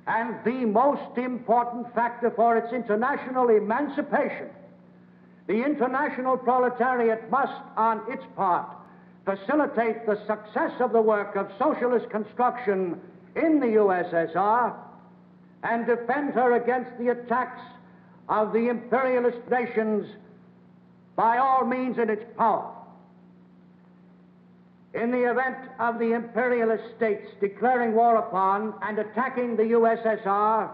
and the most important factor for its international emancipation. The international proletariat must, on its part, facilitate the success of the work of socialist construction in the USSR and defend her against the attacks of the imperialist nations by all means in its power. In the event of the imperialist states declaring war upon and attacking the USSR,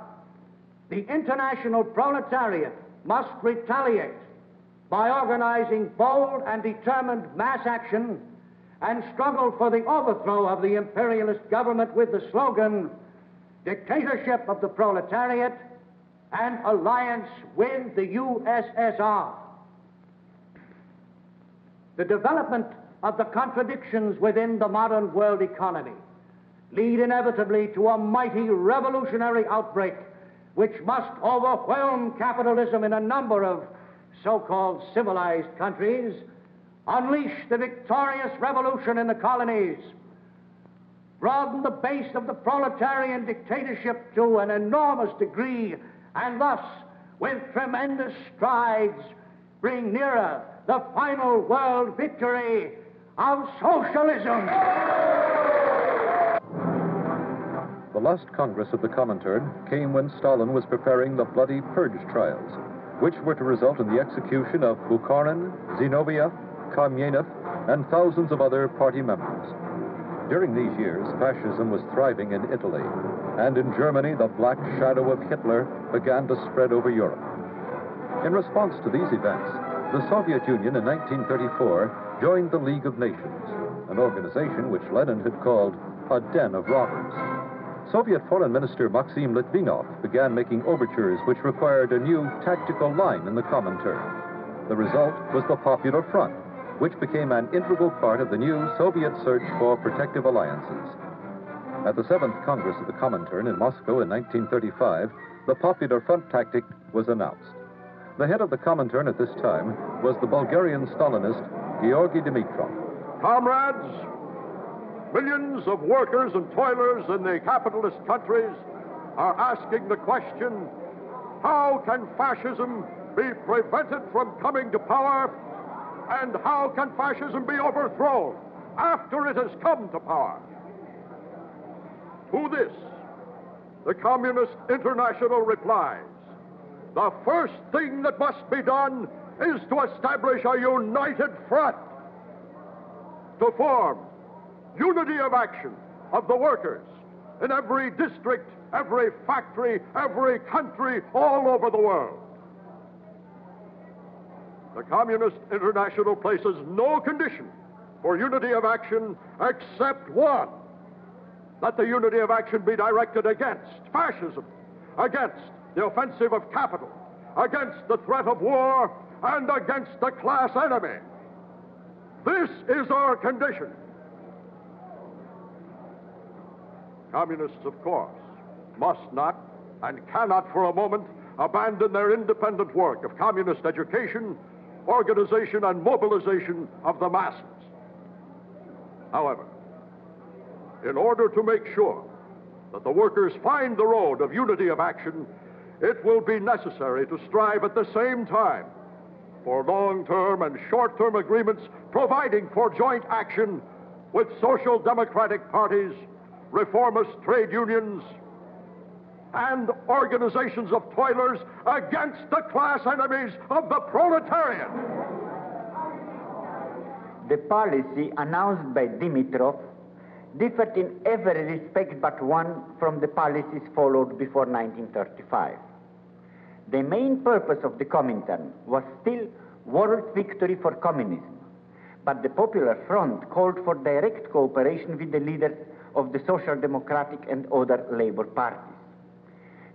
the international proletariat must retaliate by organizing bold and determined mass action and struggle for the overthrow of the imperialist government with the slogan, dictatorship of the proletariat and alliance with the USSR. The development of the contradictions within the modern world economy lead inevitably to a mighty revolutionary outbreak which must overwhelm capitalism in a number of so-called civilized countries, unleash the victorious revolution in the colonies, broaden the base of the proletarian dictatorship to an enormous degree, and thus, with tremendous strides, bring nearer the final world victory of socialism. The last Congress of the Comintern came when Stalin was preparing the bloody purge trials, which were to result in the execution of Bukharin, Zinoviev, Kamenev, and thousands of other party members. During these years, fascism was thriving in Italy, and in Germany, the black shadow of Hitler began to spread over Europe. In response to these events, the Soviet Union in 1934 joined the League of Nations, an organization which Lenin had called a den of robbers. Soviet Foreign Minister Maxim Litvinov began making overtures which required a new tactical line in the Comintern. The result was the Popular Front, which became an integral part of the new Soviet search for protective alliances. At the 7th Congress of the Comintern in Moscow in 1935, the Popular Front tactic was announced. The head of the Comintern at this time was the Bulgarian Stalinist Georgy Dimitrov. Comrades, millions of workers and toilers in the capitalist countries are asking the question, how can fascism be prevented from coming to power, and how can fascism be overthrown after it has come to power? To this, the Communist International replies, the first thing that must be done is to establish a united front, to form unity of action of the workers in every district, every factory, every country, all over the world. The Communist International places no condition for unity of action except one, that the unity of action be directed against fascism, against the offensive of capital, against the threat of war, and against the class enemy. This is our condition. Communists, of course, must not and cannot for a moment abandon their independent work of communist education, organization, and mobilization of the masses. However, in order to make sure that the workers find the road of unity of action, it will be necessary to strive at the same time for long-term and short-term agreements providing for joint action with social democratic parties, reformist trade unions, and organizations of toilers against the class enemies of the proletariat. The policy announced by Dimitrov differed in every respect but one from the policies followed before 1935. The main purpose of the Comintern was still world victory for communism, but the Popular Front called for direct cooperation with the leaders of the Social Democratic and other labor parties.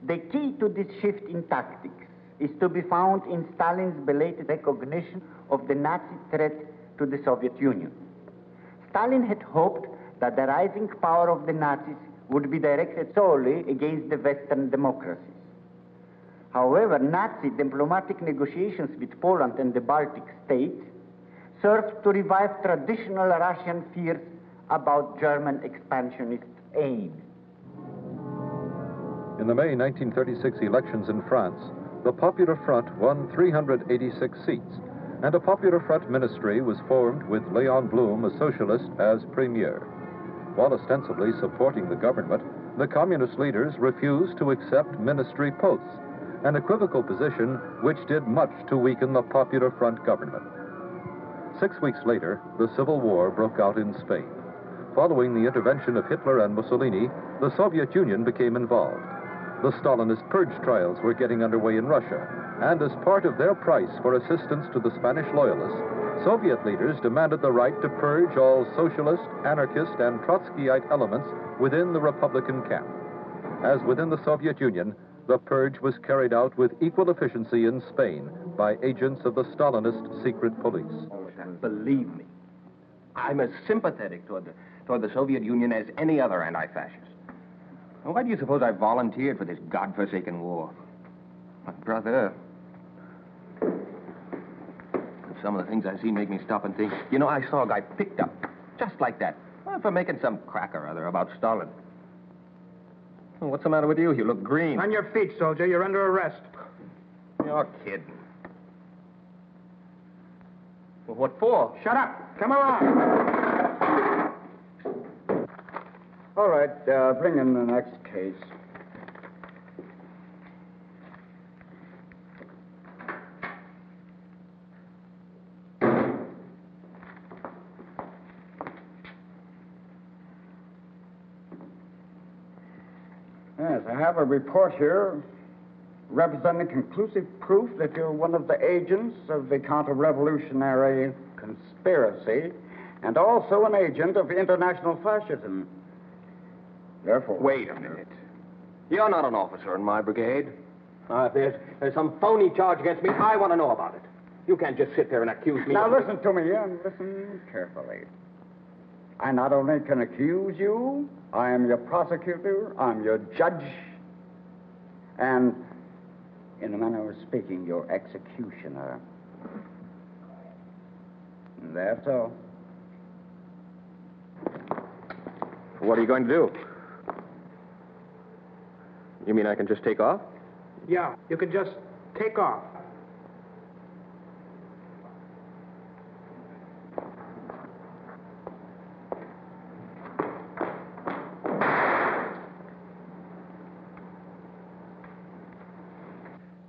The key to this shift in tactics is to be found in Stalin's belated recognition of the Nazi threat to the Soviet Union. Stalin had hoped that the rising power of the Nazis would be directed solely against the Western democracies. However, Nazi diplomatic negotiations with Poland and the Baltic states served to revive traditional Russian fears about German expansionist aims. In the May 1936 elections in France, the Popular Front won 386 seats, and a Popular Front ministry was formed with Léon Blum, a socialist, as premier. While ostensibly supporting the government, the communist leaders refused to accept ministry posts, an equivocal position which did much to weaken the Popular Front government. 6 weeks later, the Civil War broke out in Spain. Following the intervention of Hitler and Mussolini, the Soviet Union became involved. The Stalinist purge trials were getting underway in Russia, and as part of their price for assistance to the Spanish loyalists, Soviet leaders demanded the right to purge all socialist, anarchist, and Trotskyite elements within the Republican camp. As within the Soviet Union, the purge was carried out with equal efficiency in Spain by agents of the Stalinist secret police. And believe me, I'm as sympathetic toward the Soviet Union as any other anti-fascist. Why do you suppose I volunteered for this godforsaken war? My brother... Some of the things I see make me stop and think. You know, I saw a guy picked up, just like that, for making some crack or other about Stalin. Well, what's the matter with you? You look green. On your feet, soldier. You're under arrest. You're kidding. Well, what for? Shut up. Come along. All right, bring in the next case. Yes, I have a report here representing conclusive proof that you're one of the agents of the counter-revolutionary conspiracy and also an agent of international fascism. Therefore... Wait a minute. You're not an officer in my brigade. If there's some phony charge against me, I want to know about it. You can't just sit there and accuse me Now, of... listen to me, and listen carefully. I not only can accuse you, I am your prosecutor, I'm your judge, and, in a manner of speaking, your executioner. That's all. What are you going to do? You mean I can just take off? Yeah, you can just take off.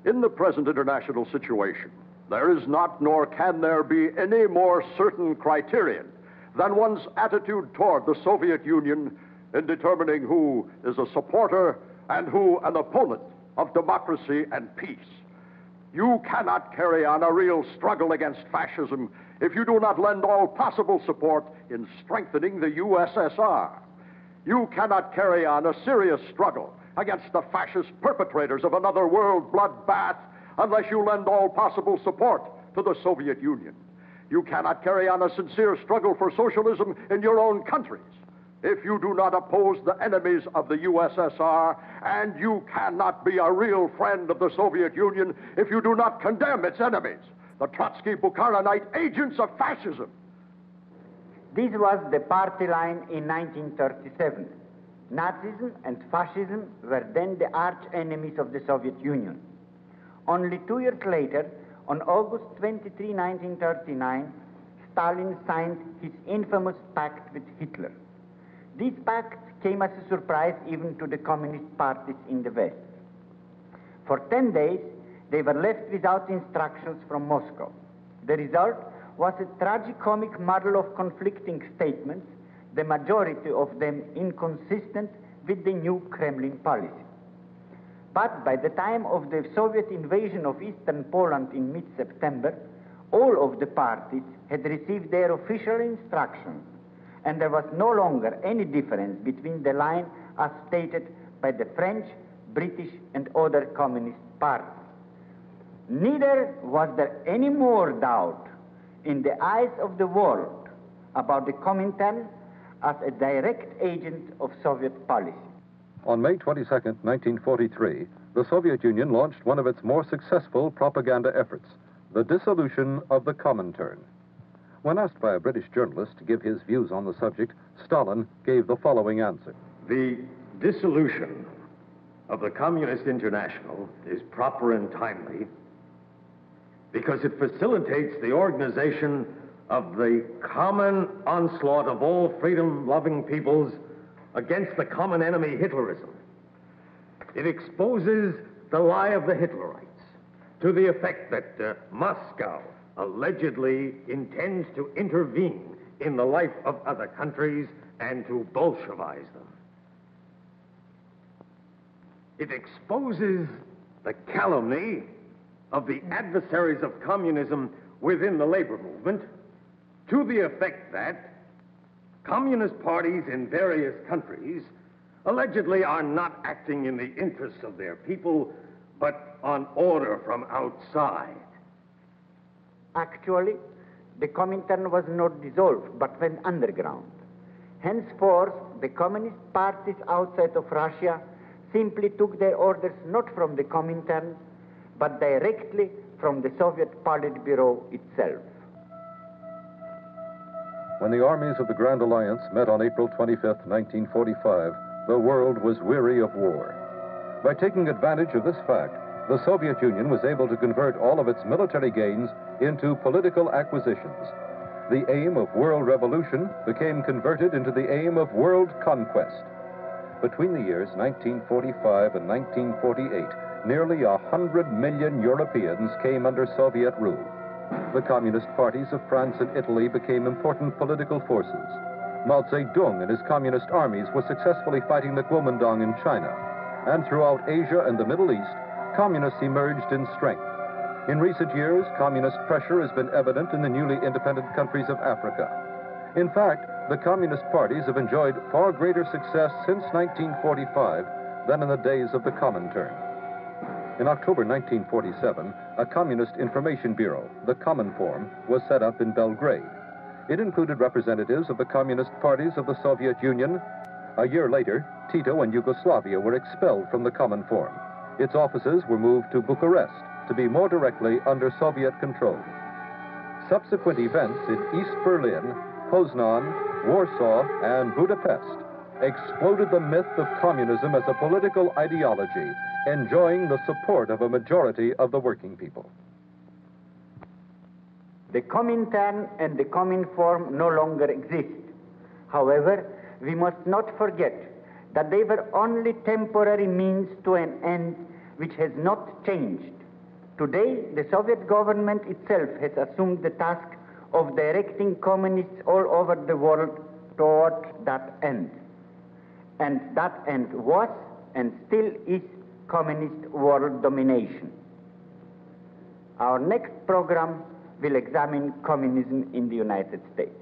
In the present international situation, there is not nor can there be any more certain criterion than one's attitude toward the Soviet Union in determining who is a supporter and who an opponent of democracy and peace. You cannot carry on a real struggle against fascism if you do not lend all possible support in strengthening the USSR. You cannot carry on a serious struggle against the fascist perpetrators of another world bloodbath unless you lend all possible support to the Soviet Union. You cannot carry on a sincere struggle for socialism in your own countries if you do not oppose the enemies of the USSR, and you cannot be a real friend of the Soviet Union if you do not condemn its enemies, the Trotsky-Bukharinite agents of fascism. This was the party line in 1937. Nazism and fascism were then the arch enemies of the Soviet Union. Only 2 years later, on August 23, 1939, Stalin signed his infamous pact with Hitler. This pact came as a surprise even to the communist parties in the West. For 10 days, they were left without instructions from Moscow. The result was a tragicomic muddle of conflicting statements, the majority of them inconsistent with the new Kremlin policy. But by the time of the Soviet invasion of Eastern Poland in mid-September, all of the parties had received their official instructions, and there was no longer any difference between the line as stated by the French, British, and other communist parties. Neither was there any more doubt in the eyes of the world about the Comintern as a direct agent of Soviet policy. On May 22, 1943, the Soviet Union launched one of its more successful propaganda efforts, the dissolution of the Comintern. When asked by a British journalist to give his views on the subject, Stalin gave the following answer. The dissolution of the Communist International is proper and timely because it facilitates the organization of the common onslaught of all freedom-loving peoples against the common enemy, Hitlerism. It exposes the lie of the Hitlerites to the effect that Moscow allegedly intends to intervene in the life of other countries and to Bolshevize them. It exposes the calumny of the adversaries of communism within the labor movement to the effect that communist parties in various countries allegedly are not acting in the interests of their people, but on order from outside. Actually, the Comintern was not dissolved, but went underground. Henceforth, the communist parties outside of Russia simply took their orders not from the Comintern, but directly from the Soviet Politburo itself. When the armies of the Grand Alliance met on April 25, 1945, the world was weary of war. By taking advantage of this fact, the Soviet Union was able to convert all of its military gains into political acquisitions. The aim of world revolution became converted into the aim of world conquest. Between the years 1945 and 1948, nearly 100 million Europeans came under Soviet rule. The communist parties of France and Italy became important political forces. Mao Zedong and his communist armies were successfully fighting the Kuomintang in China. And throughout Asia and the Middle East, communists emerged in strength. In recent years, communist pressure has been evident in the newly independent countries of Africa. In fact, the communist parties have enjoyed far greater success since 1945 than in the days of the Comintern. In October 1947, a communist information bureau, the Cominform, was set up in Belgrade. It included representatives of the communist parties of the Soviet Union. A year later, Tito and Yugoslavia were expelled from the Cominform. Its offices were moved to Bucharest to be more directly under Soviet control. Subsequent events in East Berlin, Poznan, Warsaw, and Budapest exploded the myth of communism as a political ideology, enjoying the support of a majority of the working people. The Comintern and the Cominform no longer exist. However, we must not forget that they were only temporary means to an end which has not changed. Today, the Soviet government itself has assumed the task of directing communists all over the world toward that end. And that end was and still is communist world domination. Our next program will examine communism in the United States.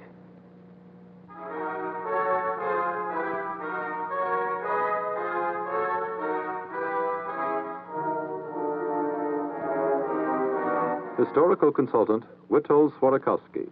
Historical consultant Witold Swarakowski.